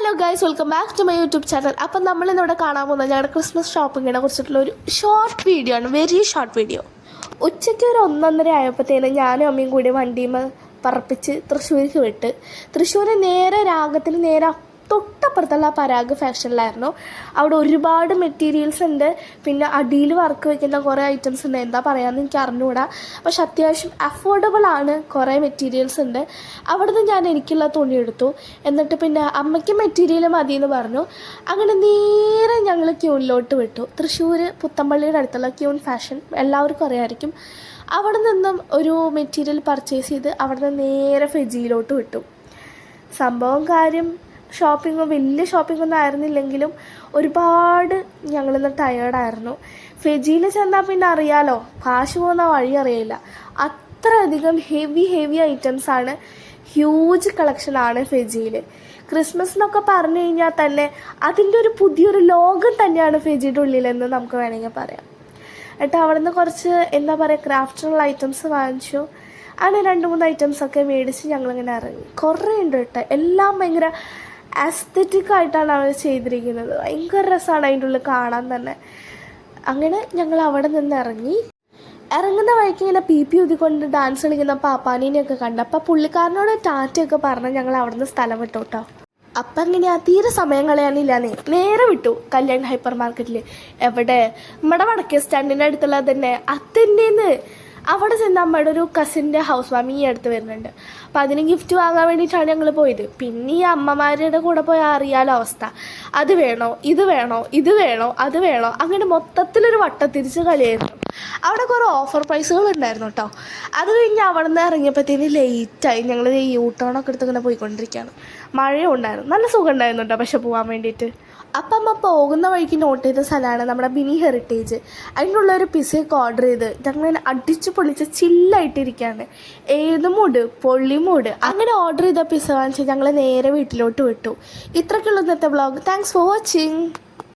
Hello guys, welcome back to my YouTube channel. അപ്പം നമ്മളിന്നിവിടെ കാണാൻ പോകുന്നത് ഞങ്ങളുടെ ക്രിസ്മസ് ഷോപ്പിങ്ങിനെ കുറിച്ചിട്ടുള്ള ഒരു ഷോർട്ട് വീഡിയോ ആണ്. Very short video. ഉച്ചയ്ക്ക് ഒരു 1:30 ആയപ്പോഴത്തേനും ഞാനും അമ്മയും കൂടി വണ്ടിയിൽ പറപ്പിച്ച് തൃശ്ശൂർക്ക് വിട്ട്. തൃശ്ശൂർ നേരെ രാഗത്തിന് നേരെ തൊട്ടപ്പുറത്തുള്ള പരാഗ് ഫാഷനിലായിരുന്നു. അവിടെ ഒരുപാട് മെറ്റീരിയൽസ് ഉണ്ട്. പിന്നെ അടിയിൽ വർക്ക് വയ്ക്കുന്ന കുറേ ഐറ്റംസ് ഉണ്ട്. എന്താ പറയാമെന്ന് എനിക്ക് അറിഞ്ഞുകൂടാ. പക്ഷെ അത്യാവശ്യം അഫോർഡബിൾ ആണ്. കുറേ മെറ്റീരിയൽസ് ഉണ്ട്. അവിടെ നിന്ന് ഞാൻ എനിക്കുള്ള തുണി എടുത്തു. എന്നിട്ട് പിന്നെ അമ്മയ്ക്ക് മെറ്റീരിയൽ മതി എന്ന് പറഞ്ഞു. അങ്ങനെ നേരെ ഞങ്ങൾ ക്യൂനിലോട്ട് വിട്ടു. തൃശ്ശൂർ പുത്തമ്പള്ളിയുടെ അടുത്തുള്ള ക്യൂൻ ഫാഷൻ എല്ലാവർക്കും അറിയാമായിരിക്കും. അവിടെ നിന്നും ഒരു മെറ്റീരിയൽ പർച്ചേസ് ചെയ്ത് അവിടെ നിന്ന് നേരെ ഫെജിയിലോട്ട് വിട്ടു. സംഭവം കാര്യം വലിയ ഷോപ്പിങ്ങൊന്നും ആയിരുന്നില്ലെങ്കിലും ഒരുപാട് ഞങ്ങളിന്ന് ടയേർഡായിരുന്നു. ഫെജിയിൽ ചെന്നാൽ പിന്നെ അറിയാലോ, കാശ് പോകുന്ന വഴി അറിയില്ല. അത്രയധികം ഹെവി ഐറ്റംസാണ്. ഹ്യൂജ് കളക്ഷനാണ് ഫെജിയിൽ. ക്രിസ്മസിനൊക്കെ പറഞ്ഞു കഴിഞ്ഞാൽ തന്നെ അതിൻ്റെ ഒരു പുതിയൊരു ലോകം തന്നെയാണ് ഫെജിയുടെ ഉള്ളിലെന്ന് നമുക്ക് വേണമെങ്കിൽ പറയാം. എന്നിട്ട് അവിടെ നിന്ന് കുറച്ച് എന്താ പറയുക ക്രാഫ്റ്റുള്ള ഐറ്റംസ് വാങ്ങിച്ചു. അങ്ങനെ 2-3 ഐറ്റംസൊക്കെ മേടിച്ച് ഞങ്ങളിങ്ങനെ ഇറങ്ങി. കുറേ ഉണ്ട് കേട്ടോ. എല്ലാം ഭയങ്കര ആസ്തറ്റിക് ആയിട്ടാണ് അവർ ചെയ്തിരിക്കുന്നത്. ഭയങ്കര രസമാണ് അതിൻ്റെ ഉള്ളിൽ കാണാൻ തന്നെ. അങ്ങനെ ഞങ്ങൾ അവിടെ നിന്ന് ഇറങ്ങുന്ന വഴിക്ക് ഇങ്ങനെ പി ഊതിക്കൊണ്ട് ഡാൻസ് കളിക്കുന്ന പാപ്പാനീനെയൊക്കെ കണ്ടു. അപ്പോൾ പുള്ളിക്കാരനോട് ടാറ്റയൊക്കെ പറഞ്ഞ് ഞങ്ങൾ അവിടെ നിന്ന് സ്ഥലം വിട്ടു കേട്ടോ. അപ്പം എങ്ങനെയാ തീരെ സമയം കളയാനില്ലാന്നേ നേരെ വിട്ടു കല്യാൺ ഹൈപ്പർ മാർക്കറ്റിൽ. എവിടെ? നമ്മുടെ വടക്കേ സ്റ്റാൻഡിൻ്റെ അടുത്തുള്ള തന്നെ അത്തൻ്റെന്ന്. അവിടെ ചെന്ന് അമ്മയുടെ ഒരു കസിൻ്റെ ഹൗസ് വാമിങ് അടുത്ത് വരുന്നുണ്ട്. അപ്പം അതിന് ഗിഫ്റ്റ് വാങ്ങാൻ വേണ്ടിയിട്ടാണ് ഞങ്ങൾ പോയത്. പിന്നെ ഈ അമ്മമാരുടെ കൂടെ പോയാൽ അറിയാലോ അവസ്ഥ. അത് വേണോ, ഇത് വേണോ, ഇത് വേണോ, അത് വേണോ, അങ്ങനെ മൊത്തത്തിലൊരു വട്ടത്തിരിച്ച് കളിയായിരുന്നു. അവിടെ കുറേ ഓഫർ പ്രൈസുകൾ ഉണ്ടായിരുന്നു കേട്ടോ. അത് കഴിഞ്ഞ് അവിടെ നിന്ന് ഇറങ്ങിയപ്പോഴത്തേന് ലേറ്റായി. ഞങ്ങൾ ഈ യൂട്ടേണൊക്കെ എടുത്ത് ഇങ്ങനെ പോയിക്കൊണ്ടിരിക്കുകയാണ്. മഴയും ഉണ്ടായിരുന്നു. നല്ല സുഖം ഉണ്ടായിരുന്നു കേട്ടോ പക്ഷെ പോകാൻ വേണ്ടിയിട്ട്. അപ്പം അമ്മ പോകുന്ന വഴിക്ക് നോട്ട് ചെയ്ത സ്ഥലമാണ് നമ്മുടെ മിനി ഹെറിറ്റേജ്. അതിനുള്ളൊരു പിസയൊക്കെ ഓർഡർ ചെയ്ത് ഞങ്ങളിങ്ങനെ അടിച്ച് പൊളിച്ച് ചില്ലായിട്ടിരിക്കുകയാണ്. ഏത് മൂഡ്? പൊള്ളി മൂഡ്. അങ്ങനെ ഓർഡർ ചെയ്ത പിസ വാങ്ങിച്ച് ഞങ്ങൾ നേരെ വീട്ടിലോട്ട് വിട്ടു. ഇത്രയ്ക്കുള്ള ഇന്നത്തെ വ്ളോഗ്. Thanks for watching.